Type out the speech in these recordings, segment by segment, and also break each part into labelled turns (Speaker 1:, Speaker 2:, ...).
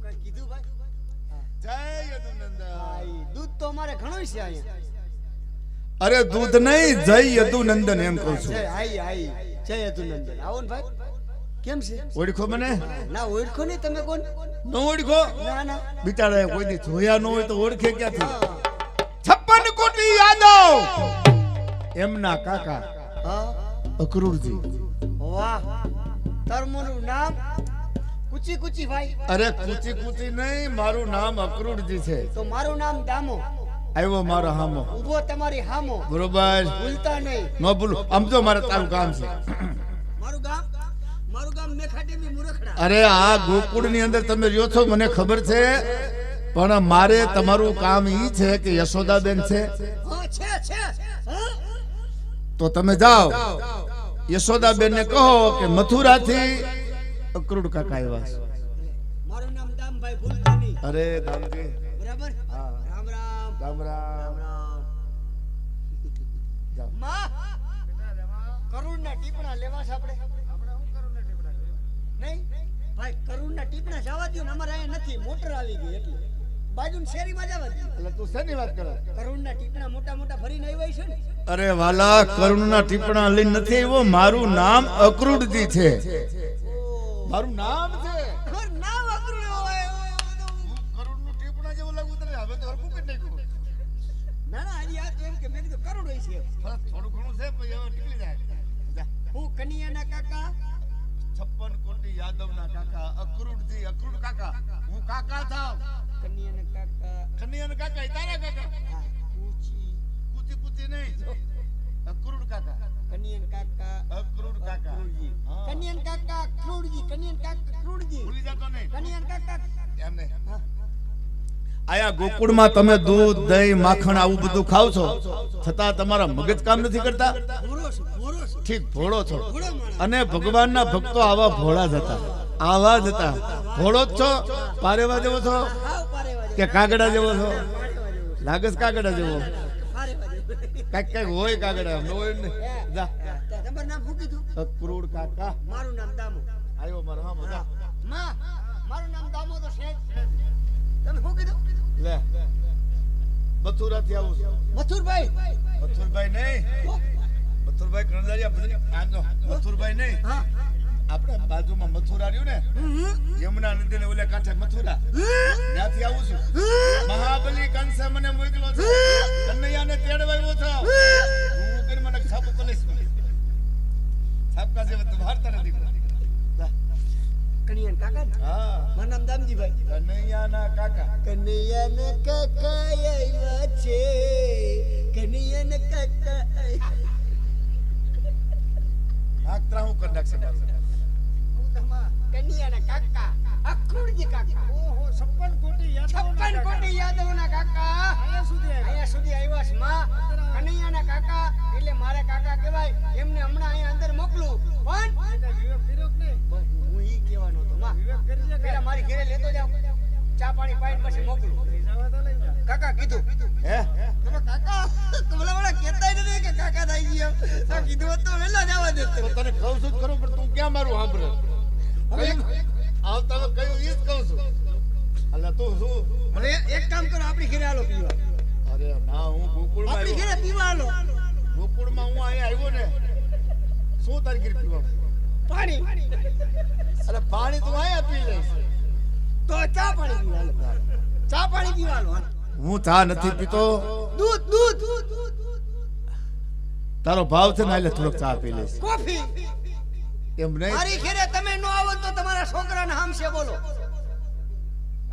Speaker 1: કઈ કીધું ભાઈ?
Speaker 2: જય યદુનંદન.
Speaker 1: ભાઈ દૂધ તો અમારે ઘણું છે અહીંયા.
Speaker 2: અરે દૂધ નહીં, જય યદુનંદન એમ કહું છું.
Speaker 1: જય આઈ આઈ જય યદુનંદન. આવો ને ભાઈ. કેમ છે?
Speaker 2: ઓળખો મને?
Speaker 1: ના ઓળખો નહીં. તમે કોણ?
Speaker 2: ન ઓળખો?
Speaker 1: ના ના
Speaker 2: બિચારા કોઈ દી જોયા ન હોય તો ઓળખે ક્યાંથી? 56 કોટી યાદવ એમના કાકા
Speaker 1: હા
Speaker 2: અક્રૂરજી.
Speaker 1: વાહ તરમોનું નામ કુચી કુચી ભાઈ.
Speaker 2: અરે કુચી કુચી નહીં, મારું નામ અક્રૂરજી છે.
Speaker 1: તો મારું નામ દામો.
Speaker 2: આવ્યો મારો હામો.
Speaker 1: ઉભો તમારી હામો.
Speaker 2: બરોબર,
Speaker 1: ભૂલતા નહીં.
Speaker 2: ન ભૂલું. આમ તો મારે તારું કામ છે.
Speaker 1: મારું ગામ મેખાડેમી મુરખડા.
Speaker 2: અરે આ ગોકુળ ની અંદર તમે રહ્યો છો મને ખબર છે, પણ મારે તમારું કામ ઈ છે કે યશોદાબેન છે
Speaker 1: હા છે હા
Speaker 2: તો તમે જાઓ યશોદાબેન ને કહો કે મથુરાથી અક્રૂર કાકા આવ્યા છે.
Speaker 1: મારું નામ દામભાઈ. ભૂલતા નહીં.
Speaker 2: અરે દામજી.
Speaker 1: બરાબર.
Speaker 2: હા.
Speaker 1: રામ રામ
Speaker 2: રામ રામ. જાઓ.
Speaker 1: માં કરુણના ટીપણા લેવા છે આપણે. નહીં ભાઈ કરુણના ટીપણા જવા દો ને. અમારે અહીંયા નથી, મોટર આવી ગઈ એટલે બાજુની શેરીમાં જવા દો.
Speaker 2: એટલે તું શેની વાત કરે?
Speaker 1: કરુણના ટીપણા મોટા મોટા ભરીને આવ્યા છે ને.
Speaker 2: અરે વાલા, કરુણના ટીપણા લઈને નથી આવ્યો. મારું નામ અક્રૂરજી છે. મારું નામ છે.
Speaker 1: નામ અકરુણ હોય.
Speaker 2: કરુણનું ટીપણા જેવું લાગુ તને? હવે તો હરકું કરી નાખ્યું.
Speaker 1: ના ના હજી આ તો એમ કે મેં કીધું કરુણ હોય છે.
Speaker 2: થોડું ઘણું છે પણ હવે નીકળી જાય.
Speaker 1: હું કનિયાના કાકા
Speaker 2: 56 કોટી યાદવના કાકા અક્રૂરજી. અક્રૂર કાકા. હું કાકા થાવ.
Speaker 1: કનિયાના કાકા
Speaker 2: કન્યાના કાકા એ તારા કાકા.
Speaker 1: હા, કુચી
Speaker 2: કુચી કુચી નહીં, અક્રૂર કાકા.
Speaker 1: કનિયાના કાકા
Speaker 2: અક્રૂર કાકા.
Speaker 1: અક્રૂરજી.
Speaker 2: હા.
Speaker 1: કનિયાના કાકા અક્રૂરજી. કનિયાના કાકા અક્રૂરજી.
Speaker 2: ભૂલી જતો નહીં.
Speaker 1: કનિયાના કાકા
Speaker 2: એમને
Speaker 1: હા.
Speaker 2: આયા ગોકુળમાં તમે દૂધ દહીં માખણ આવું બધું ખાવ છો, છતાં તમારા મગજ કામ નથી કરતા.
Speaker 1: ભોળો છું, ભોળો છું.
Speaker 2: ઠીક ભોળો છો.
Speaker 1: ભોળો માણસ.
Speaker 2: અને ભગવાનના ભક્તો આવા ભોળા જ હતા, આવા જ હતા. ભોળો જ છો, પારેવા જેવો છો
Speaker 1: હાવ પારેવા જેવો.
Speaker 2: કે કાગડા જેવો છો?
Speaker 1: પારેવા જેવો.
Speaker 2: લાગે છે કાગડા જેવો.
Speaker 1: પારેવા જેવો.
Speaker 2: કઈક કઈક હોય કાગડા, ન હોય ને. જા.
Speaker 1: તમારું નામ શું કીધું?
Speaker 2: અક્રૂર કાકા.
Speaker 1: મારું નામ દામો.
Speaker 2: આવ્યો મારો હા મજા.
Speaker 1: માં મારું નામ દામો તો છે જ. તમે શું કીધું?
Speaker 2: લે મથુરાથી આવું છું.
Speaker 1: મથુરભાઈ.
Speaker 2: મથુરભાઈ નહીં, મથુરભાઈ કણદારિયા બધા આનો મથુરભાઈ નહીં.
Speaker 1: હા.
Speaker 2: આપણે બાજુમાં મથુરા રહ્યું ને, યમુના નદીને ઓલે કાંઠે મથુરા, ત્યાંથી આવું છું. મહાબલી કંસે મને મોકલ્યો છે, કનૈયાને તેડવા આવ્યો છો. હું કરી મને છાપ પોલીસ છાપકા જેવા તો વાર્તા નથી.
Speaker 1: કનિયાના કાકા ને?
Speaker 2: હા,
Speaker 1: મારું નામ દામજીભાઈ.
Speaker 2: કનૈયાના કાકા.
Speaker 1: કનૈયાના કાકા આવ્યા છે. કનૈયાના કાકા
Speaker 2: આકરા હું કરી નાખશે મારું.
Speaker 1: કનૈયાના કાકા અક્રૂરજી કાકા. ઓહો 56 કોટી યાદવના કાકા. અહીંયા સુધી આવ્યા છે. માં કનૈયાના કાકા એટલે મારા કાકા કહેવાય. એમને હમણાં અહીંયા અંદર મોકલું. પણ હું ઈ કહેવાનો હતો. માં પેલા મારી ઘરે લેતો જાવ, ચા પાણી પાઈને પછી મોકલું. કાકા કીધું.
Speaker 2: હે
Speaker 1: તમે કાકા તમને મને કહેતાય નથી કે કાકા થઈ ગયા. આ કીધું હોત તો વહેલા જવા દેત.
Speaker 2: તો તને કહું છું જ ખરું, પણ તું ક્યાં મારું સાંભળે? આવ તમે કયું ઈ જ કહું છું. અલા તું શું?
Speaker 1: હવે એક કામ કરો, આપણી ઘરે હાલો પીવા.
Speaker 2: અરે ના, હું ગોકુળમાં
Speaker 1: આપણી
Speaker 2: આવ્યો.
Speaker 1: ઘરે પીવા હાલો.
Speaker 2: ગોકુળમાં હું અહીંયા આવ્યો ને, શું તારી ઘરે પીવા?
Speaker 1: પાણી
Speaker 2: અરે પાણી તું અહીંયા પી લઈશ.
Speaker 1: તો ચા પાણી પીવા હાલો. ચા પાણી પીવા હાલો.
Speaker 2: હું ચા નથી પીતો.
Speaker 1: દૂધ દૂધ
Speaker 2: તારો ભાવ છે ને, એટલે થોડોક ચા પી લઈશ.
Speaker 1: કોફી.
Speaker 2: એમ નહીં.
Speaker 1: મારી ઘરે તમે નો આવો તો તમારા છોકરાના હામશે બોલો.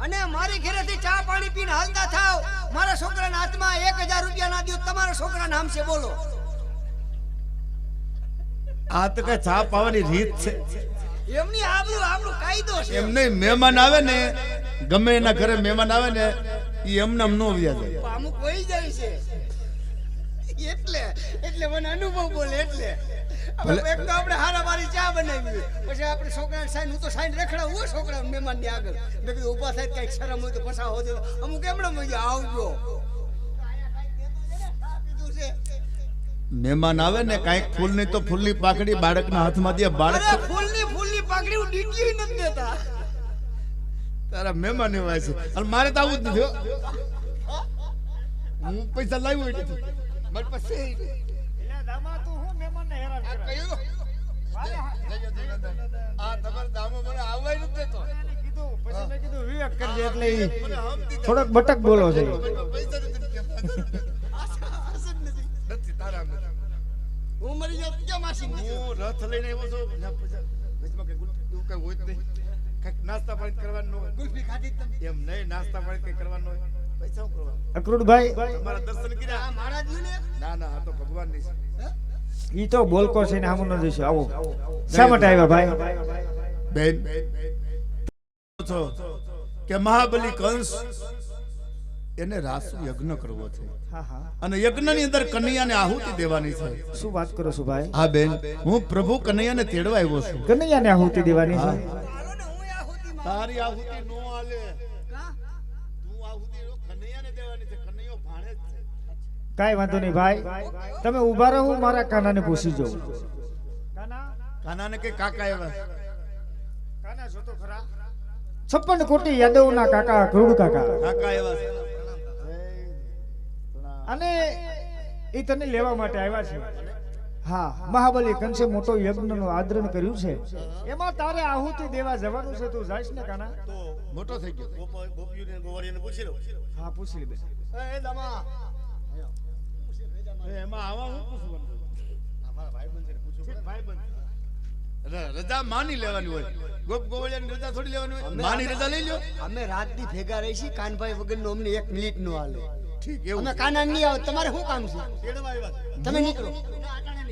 Speaker 1: અને મારી ઘરેથી ચા પાણી પીને હાલતા થાવ, મારા છોકરાના હાથમાં 1000 રૂપિયા ના દો, તમારા છોકરાના હામશે બોલો.
Speaker 2: આ તો કઈ ચા પાવાની રીત છે.
Speaker 1: એમની આપણો કાયદો છે.
Speaker 2: એમ નહીં, મહેમાન આવે ને, ગમે એના ઘરે મહેમાન આવે ને, ઈ એમને નો વ્યા જાય.
Speaker 1: અમુક વહી જાય છે. એટલે મને અનુભવ બોલે. એટલે એક તો આપણે હારામારી ચા બનાવી, પછી આપણે છોકરાને સાઈન, હું તો સાઈન રખડાવું છોકરા મહેમાન ની આગળ. મેં કીધું ઉભા થાય કઈક શરમ હોય તો પછા હોજો. અમુક એમણે મજા આવજો.
Speaker 2: મહેમાન આવે ને, કાંઈક ફૂલ નહીં તો ફૂલની પાકડી બાળકના હાથમાં દે. બાળક
Speaker 1: અરે ફૂલની પાકડી હું ડીંગી નથી દેતા.
Speaker 2: તારા મહેમાન એવા છે અને મારે તો આવું જ નથી હો. હું પૈસા લાવ્યો નથી મારી પાસે
Speaker 3: એટલે દામા તું હું મહેમાનને હેરાન
Speaker 2: આ
Speaker 3: કરે?
Speaker 2: કયું આ તમારે દામો મને આવવાય નથી દેતો.
Speaker 3: એને કીધું પછી મેં કીધું વિવેક કરજે એટલે ઈ
Speaker 2: મને હમ દીધા.
Speaker 3: થોડોક બટક બોલો છે.
Speaker 2: પૈસા નથી કહેતા. નથી તારા નથી.
Speaker 1: હું મરી જાઉં તો ક્યાં માસી નથી?
Speaker 2: હું રથ લઈને આવ્યો છું ના પૈસા વચમાં કઈ એવું કઈ હોય જ નહીં. કંઈક નાસ્તા પાણી કરવાનું ન હોય.
Speaker 1: ગુલ્ફી ખાધી તમે?
Speaker 2: એમ નહીં નાસ્તા પાણી કઈ કરવાનું હોય. પૈસા શું કરવાનું?
Speaker 3: અક્રૂરભાઈ
Speaker 2: તમારા દર્શન કર્યા?
Speaker 1: આ મારા જીવ ને
Speaker 2: ના ના આ તો ભગવાનની છે.
Speaker 3: ઈ તો બોલકો છે ને આમ ન જઈશું. આવો શા માટે આવ્યા ભાઈ?
Speaker 2: બેન છો કે મહાબલી કંસ એને રાસુ યજ્ઞ કરવો છે
Speaker 3: હા હા,
Speaker 2: અને યજ્ઞની અંદર કનૈયાને આહુતિ દેવાની છે.
Speaker 3: શું વાત કરો છો ભાઈ?
Speaker 2: હા બેન હું પ્રભુ કનૈયાને તેડવા આવ્યો છું.
Speaker 3: કનૈયાને આહુતિ દેવાની છે.
Speaker 1: હાલો ને હું આહુતિમાં.
Speaker 2: તારી આહુતિ નો હાલે.
Speaker 1: કા?
Speaker 2: તું આહુતિ કનૈયાને દેવાની છે. કનૈયો ભાણે જ છે.
Speaker 3: કાઈ વાંધો નહીં ભાઈ, તમે ઊભા રહો, હું મારા કાનાને પૂછી જાઉં. કાના
Speaker 2: કાનાને કે કાકા એવા
Speaker 3: કાના જો તો ખરા. 56 કોટી યાદવના કાકા ક્રૂડ કાકા,
Speaker 2: કાકા એવા છે.
Speaker 3: અને એ તને લેવા માટે આવ્યા છે. હા, મહાબલી કંસે મોટો યજ્ઞનું આદરણ કર્યું છે, એમાં તારે આહુતિ દેવા જવાનું છે. તું જાઈશ ને કાના?
Speaker 2: મોટો થઈ ગયો.
Speaker 3: હા, પૂછી લે બેન.
Speaker 1: એ દમા.
Speaker 2: એમાં આવા હું પૂછવાનું? રજા માની લેવાની હોય. ગોપ ગોવળિયાની રજા થોડી લેવાની હોય. માની રજા લઈ લ્યો.
Speaker 1: અમે રાતથી ભેગા રહી છીએ. કાનભાઈ વગરનો અમને 1 મિનિટ નો હાલે.
Speaker 2: ઠીક એવું
Speaker 1: અમે કાના નહીં આવે. તમારે શું કામ છે? તમે નીકળો.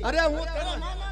Speaker 2: અરે હું
Speaker 1: ના, ના,